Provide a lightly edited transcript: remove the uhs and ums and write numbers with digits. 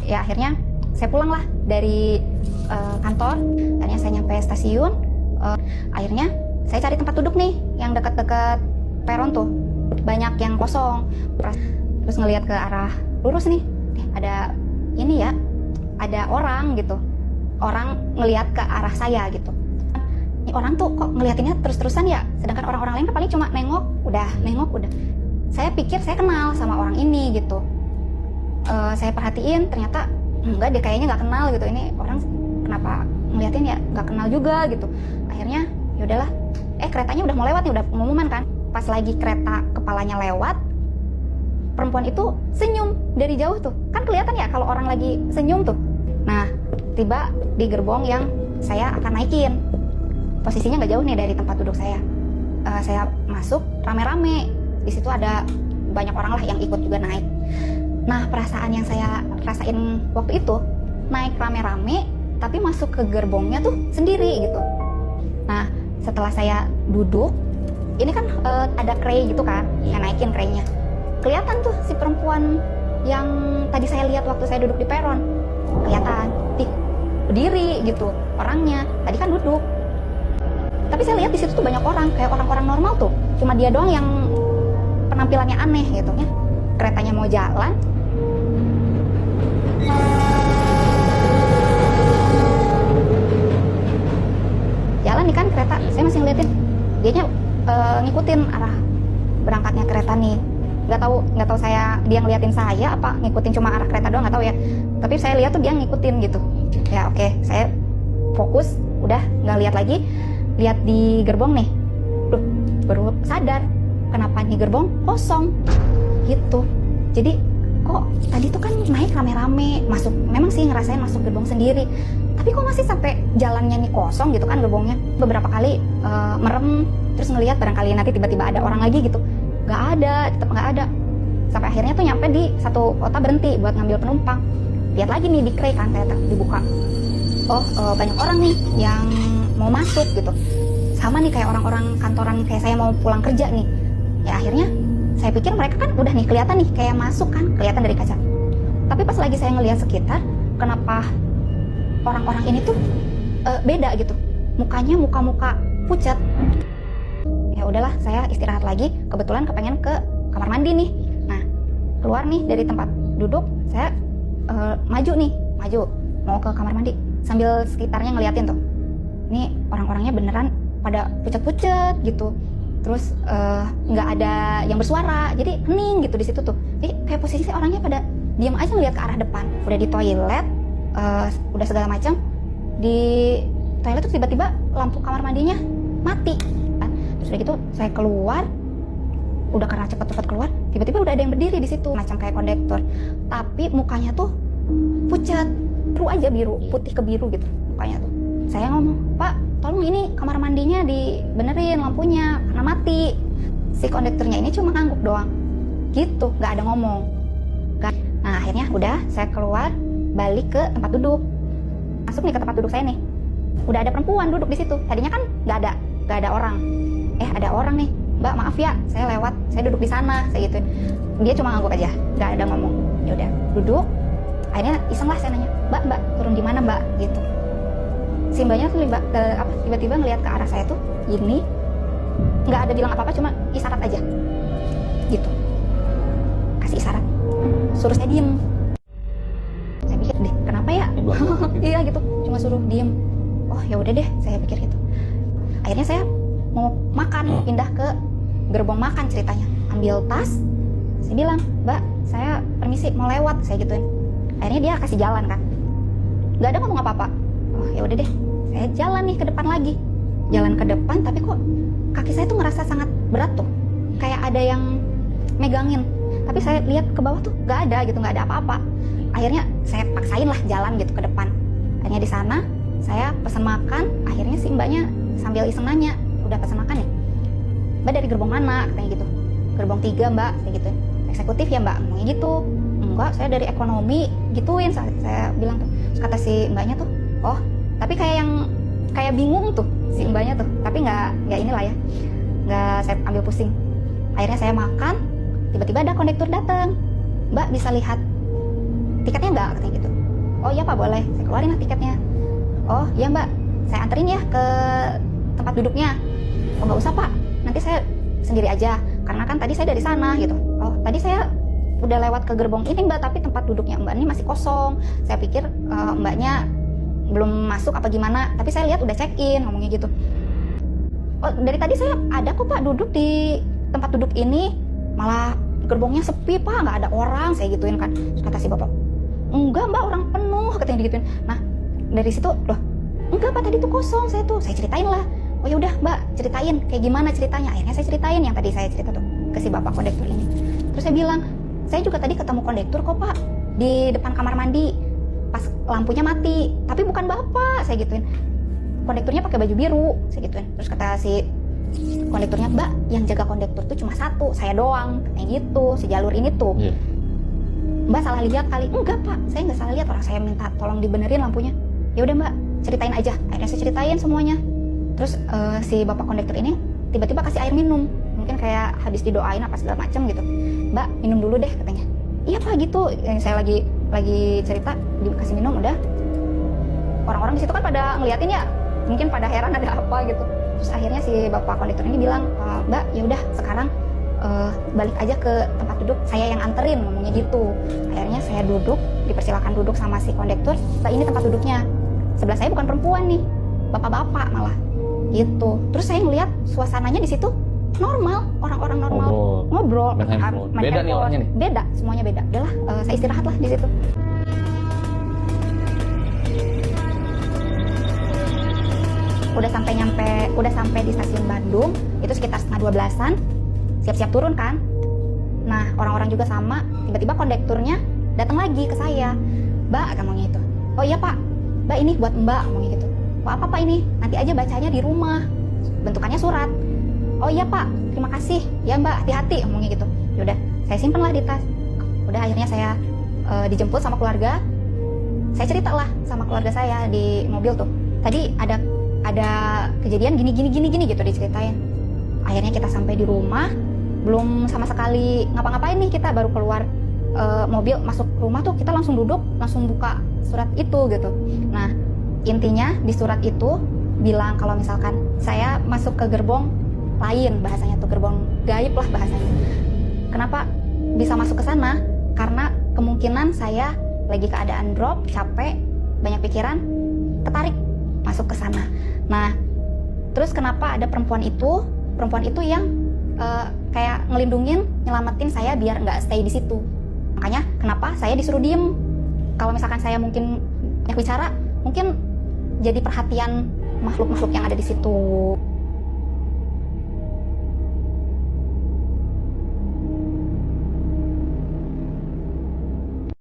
Ya akhirnya saya pulang lah dari kantor. Akhirnya saya nyampe stasiun. Akhirnya saya cari tempat duduk nih yang dekat-dekat peron tuh, banyak yang kosong. Terus ngelihat ke arah lurus nih, ada ini ya, ada orang gitu. Orang ngelihat ke arah saya gitu. Ini orang tuh kok ngeliatinnya terus-terusan ya, sedangkan orang-orang lain kan paling cuma nengok udah. Saya pikir saya kenal sama orang ini gitu. Saya perhatiin, ternyata enggak, dia kayaknya nggak kenal gitu. Ini orang kenapa ngeliatin ya, nggak kenal juga gitu. Akhirnya yaudahlah, keretanya udah mau lewat nih, udah pengumuman kan. Pas lagi kereta kepalanya lewat, perempuan itu senyum dari jauh tuh, kan kelihatan ya kalau orang lagi senyum tuh. Nah, tiba di gerbong yang saya akan naikin. Posisinya nggak jauh nih dari tempat duduk saya. Saya masuk rame-rame. Di situ ada banyak orang lah yang ikut juga naik. Nah, perasaan yang saya rasain waktu itu, naik rame-rame, tapi masuk ke gerbongnya tuh sendiri gitu. Nah, setelah saya duduk, ini kan ada crane gitu kan, yang naikin crane-nya. Kelihatan tuh si perempuan yang tadi saya lihat waktu saya duduk di peron. Kelihatan, berdiri gitu orangnya. Tadi kan duduk. Tapi saya lihat di situ tuh banyak orang, kayak orang-orang normal tuh. Cuma dia doang yang penampilannya aneh gitu ya. Keretanya mau jalan. Jalan nih kan kereta, saya masih ngeliatin. Dianya ngikutin arah berangkatnya kereta nih. Nggak tahu dia ngeliatin saya apa ngikutin cuma arah kereta doang, nggak tahu ya. Tapi saya lihat tuh dia ngikutin gitu. Ya oke, saya fokus, udah nggak lihat lagi. Lihat di gerbong nih, baru sadar kenapa nih gerbong kosong gitu. Jadi kok tadi tuh kan naik rame-rame, masuk, memang sih ngerasain masuk gerbong sendiri, tapi kok masih sampai jalannya nih kosong gitu kan gerbongnya. Beberapa kali merem, terus ngelihat barangkali nanti tiba-tiba ada orang lagi gitu. Nggak ada, tetap nggak ada. Sampai akhirnya tuh nyampe di satu kota, berhenti buat ngambil penumpang. Lihat lagi nih di crane kan, ternyata dibuka. Banyak orang nih yang mau masuk gitu. Sama nih kayak orang-orang kantoran kayak saya mau pulang kerja nih. Ya akhirnya saya pikir mereka kan udah nih kelihatan nih kayak masuk kan, kelihatan dari kaca. Tapi pas lagi saya ngelihat sekitar, kenapa orang-orang ini tuh beda gitu. Mukanya muka-muka pucat. Ya udahlah, saya istirahat lagi. Kebetulan kepengen ke kamar mandi nih. Nah, keluar nih dari tempat duduk, saya maju mau ke kamar mandi sambil sekitarnya ngeliatin tuh. Ini orang-orangnya beneran pada pucat-pucat gitu. Terus nggak ada yang bersuara, jadi hening gitu di situ tuh. Jadi kayak posisi orangnya pada diam aja ngeliat ke arah depan. Udah di toilet, udah segala macam. Di toilet tuh tiba-tiba lampu kamar mandinya mati. Terus udah gitu saya keluar, udah karena cepet-cepet keluar, tiba-tiba udah ada yang berdiri di situ, macam kayak kondektor. Tapi mukanya tuh pucat, biru aja, biru, putih ke biru gitu mukanya tuh. Saya ngomong, "Pak, tolong ini kamar mandinya dibenerin lampunya karena mati." Si kondekturnya ini cuma ngangguk doang gitu, nggak ada ngomong. Nah akhirnya udah saya keluar, balik ke tempat duduk, masuk nih ke tempat duduk saya nih. Udah ada perempuan duduk di situ. Tadinya kan nggak ada orang. Ada orang nih, "Mbak, maaf ya, saya lewat, saya duduk di sana," saya gituin. Dia cuma ngangguk aja, nggak ada ngomong. Ya udah duduk. Akhirnya iseng lah saya nanya, Mbak turun di mana Mbak gitu. Si mbaknya tuh tiba-tiba ngelihat ke arah saya tuh gini, nggak ada bilang apa-apa, cuma isyarat aja gitu, kasih isyarat, suruh saya diem. Saya pikir deh kenapa ya. Iya gitu, cuma suruh diem. Oh ya udah deh, saya pikir gitu. Akhirnya saya mau makan, pindah ke gerbong makan ceritanya, ambil tas, saya bilang, "Mbak, saya permisi mau lewat," saya gituin. Akhirnya dia kasih jalan kan, nggak ada ngomong apa-apa. Oh ya udah deh, saya jalan nih ke depan lagi, jalan ke depan, tapi kok kaki saya tuh ngerasa sangat berat tuh, kayak ada yang megangin. Tapi saya lihat ke bawah tuh nggak ada gitu, nggak ada apa-apa. Akhirnya saya paksain lah jalan gitu ke depan. Akhirnya di sana saya pesan makan. Akhirnya si mbaknya sambil iseng nanya, "Udah pesan makan ya? Mbak dari gerbong mana?" katanya gitu. "Gerbong 3 Mbak," saya gitu. "Eksekutif ya Mbak?" Ngomongnya gitu. "Enggak, saya dari ekonomi," gituin saya bilang tuh. Terus kata si mbaknya tuh, "Oh, tapi kayak bingung tuh si mbaknya tuh, tapi nggak inilah ya, nggak saya ambil pusing." Akhirnya saya makan, tiba-tiba ada kondektur datang, "Mbak bisa lihat tiketnya nggak?" katanya gitu. Oh iya Pak, boleh. Saya keluarin lah tiketnya. Oh iya Mbak, saya anterin ya ke tempat duduknya. Oh nggak usah Pak, nanti saya sendiri aja, karena kan tadi saya dari sana gitu. Oh tadi saya udah lewat ke gerbong ini Mbak, tapi tempat duduknya Mbak ini masih kosong. Saya pikir Mbaknya belum masuk apa gimana, tapi saya lihat udah check in, ngomongnya gitu. Oh dari tadi saya ada kok Pak duduk di tempat duduk ini, malah gerbongnya sepi Pak, nggak ada orang, saya gituin kan. Terus kata si bapak, enggak Mbak, orang penuh, katanya digituin. Nah dari situ loh, enggak Pak, tadi tuh kosong. Saya ceritain lah. Oh ya udah Mbak, ceritain kayak gimana ceritanya. Akhirnya saya ceritain yang tadi saya cerita tuh ke si bapak kondektur ini. Terus saya bilang, saya juga tadi ketemu kondektur kok Pak di depan kamar mandi pas lampunya mati, tapi bukan bapak, saya gituin. Kondekturnya pakai baju biru, saya gituin. Terus kata si kondekturnya, Mbak, yang jaga kondektur tuh cuma satu, saya doang, kayak gitu, si jalur ini tuh. Mbak salah lihat kali. Enggak Pak, saya nggak salah lihat, orang saya minta tolong dibenerin lampunya. Ya udah Mbak, ceritain aja. Akhirnya saya ceritain semuanya. Terus si bapak kondektur ini tiba-tiba kasih air minum, mungkin kayak habis didoain apa segala macam gitu. Mbak minum dulu deh, katanya. Iya Pak gitu. Saya lagi cerita, dikasih minum, udah. Orang-orang di situ kan pada ngeliatin ya, mungkin pada heran ada apa gitu. Terus akhirnya si bapak kondektur ini bilang, Mbak ya udah sekarang balik aja ke tempat duduk, saya yang anterin, ngomongnya gitu. Akhirnya saya duduk, dipersilakan duduk sama si kondektur. Mbak ini tempat duduknya, sebelah saya bukan perempuan nih, bapak-bapak malah gitu. Terus saya ngeliat suasananya di situ normal, orang-orang normal ngobrol, main beda nih orangnya nih. Beda, semuanya beda. Udahlah, saya istirahat lah di situ. Udah sampai di stasiun Bandung, itu sekitar setengah 12-an, siap-siap turun kan. Nah, orang-orang juga sama, tiba-tiba kondekturnya datang lagi ke saya. Mbak, ngomongnya itu. Oh iya Pak, Mbak ini buat Mbak, ngomongnya gitu. Oh apa Pak ini? Nanti aja bacanya di rumah. Bentukannya surat. Oh iya Pak, terima kasih. Ya Mbak, hati-hati, ngomongnya gitu. Yaudah, saya simpen lah di tas. Udah akhirnya saya dijemput sama keluarga. Saya cerita lah sama keluarga saya di mobil tuh. Tadi ada kejadian gini gitu diceritain. Akhirnya kita sampai di rumah, belum sama sekali ngapa-ngapain nih, kita baru keluar mobil, masuk rumah tuh kita langsung duduk, langsung buka surat itu gitu. Nah intinya di surat itu bilang kalau misalkan saya masuk ke gerbong lain, bahasanya tuh gerbong gaib lah bahasanya. Kenapa bisa masuk ke sana? Karena kemungkinan saya lagi keadaan drop, capek, banyak pikiran, ketarik masuk ke sana. Nah terus kenapa ada perempuan itu yang kayak ngelindungin, nyelamatin saya biar nggak stay di situ. Makanya kenapa saya disuruh diem. Kalau misalkan saya mungkin banyak bicara, mungkin jadi perhatian makhluk-makhluk yang ada di situ.